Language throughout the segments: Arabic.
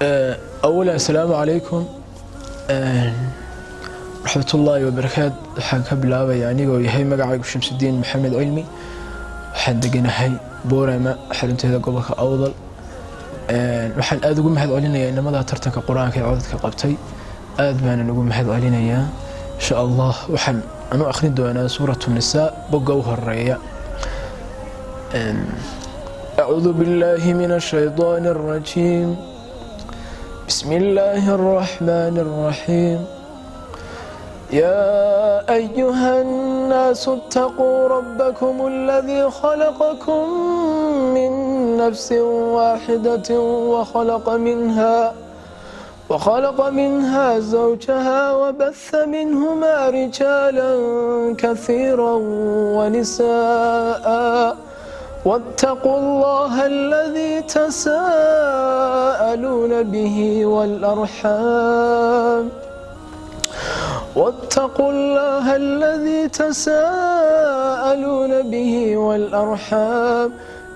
أولا السلام عليكم ورحمة الله وبركاته. waxaan ka bilaabay anigoo yahay magacaygu Shamsudiin Maxamed Cilmi, waxaan deganahay Boorama xarunteeda gobolka Awdal. waxaan aad ugu mahad celinayaa inamada tartanka quraanka ee codadka qabtay, aad baan ugu mahad celinayaa. insha Allah waxaan anu akhrin doonaa suuratu Nisaa boga u horeeya. أعوذ بالله من الشيطان الرجيم. بسم الله الرحمن الرحيم. يا أيها الناس اتقوا ربكم الذي خلقكم من نفس واحدة وخلق منها زوجها وبث منهما رجالا كثيرا ونساء واتقوا الله الذي تساءلون به والأرحام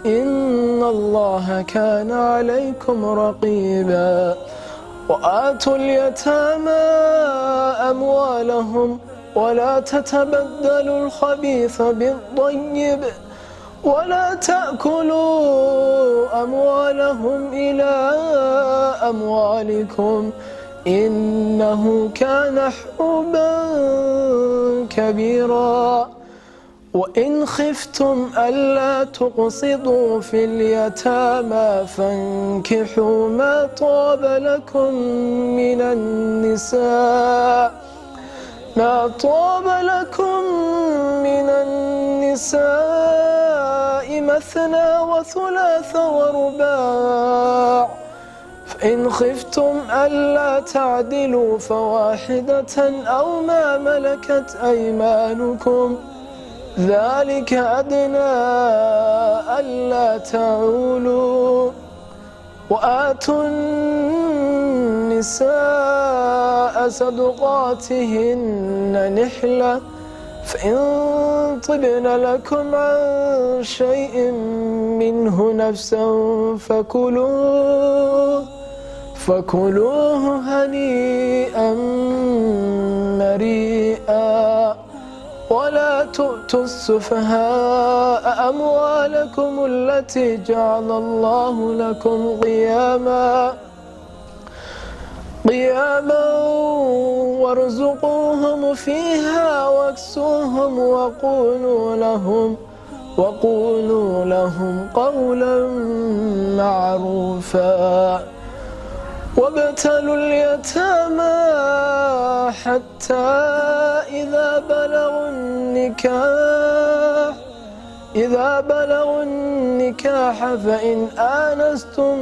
إن الله كان عليكم رقيبا. وآتوا اليتامى أموالهم ولا تتبدلوا الخبيث بالطيب ولا تأكلوا أموالهم إلى أموالكم إنه كان حوبا كبيرا. وإن خفتم ألا تقسطوا في اليتامى فانكحوا ما طاب لكم من النساء مثنى وثلاث ورباع. فإن خفتم ألا تعدلوا فواحدة أو ما ملكت أيمانكم ذلك أدنى ألا تعولوا. وآتوا النساء صدقاتهن نحلة فإن طبن لكم عن شيء منه نفسا فكلوه هنيئا مريئا. ولا تؤتوا السفهاء أموالكم التي جعل الله لكم قياما وارزقوهم فيها واكسوهم وقولوا لهم قولا معروفا. وابتلوا اليتامى حتى إذا بلغوا النكاح فإن آنستم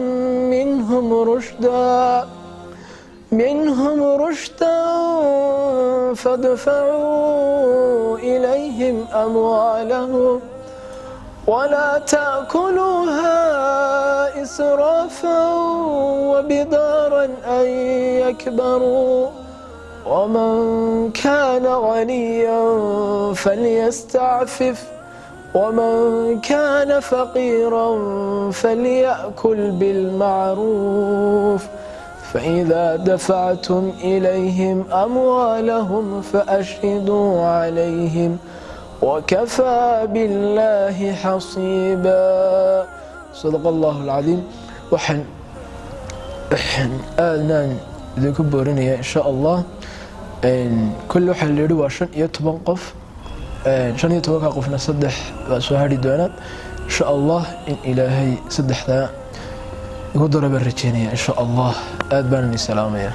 منهم رشدا فادفعوا إليهم أموالهم ولا تأكلوها إسرافا وبدارا أن يكبروا. ومن كان غنيا فليستعفف ومن كان فقيرا فليأكل بالمعروف. فإذا دفعتم إليهم أموالهم فأشهدوا عليهم وكفى بالله حصيبا. صدق الله العظيم. waxaan aadnaan idinku boorinayaa insha Allah kulli waxa la yiri waa 15 qof 15 qofna saddex waa soo hari doonaan insha Allah in Ilaahay saddexda ugu daraba rajeynaya insha Allah. aad baan idin salaamayaa.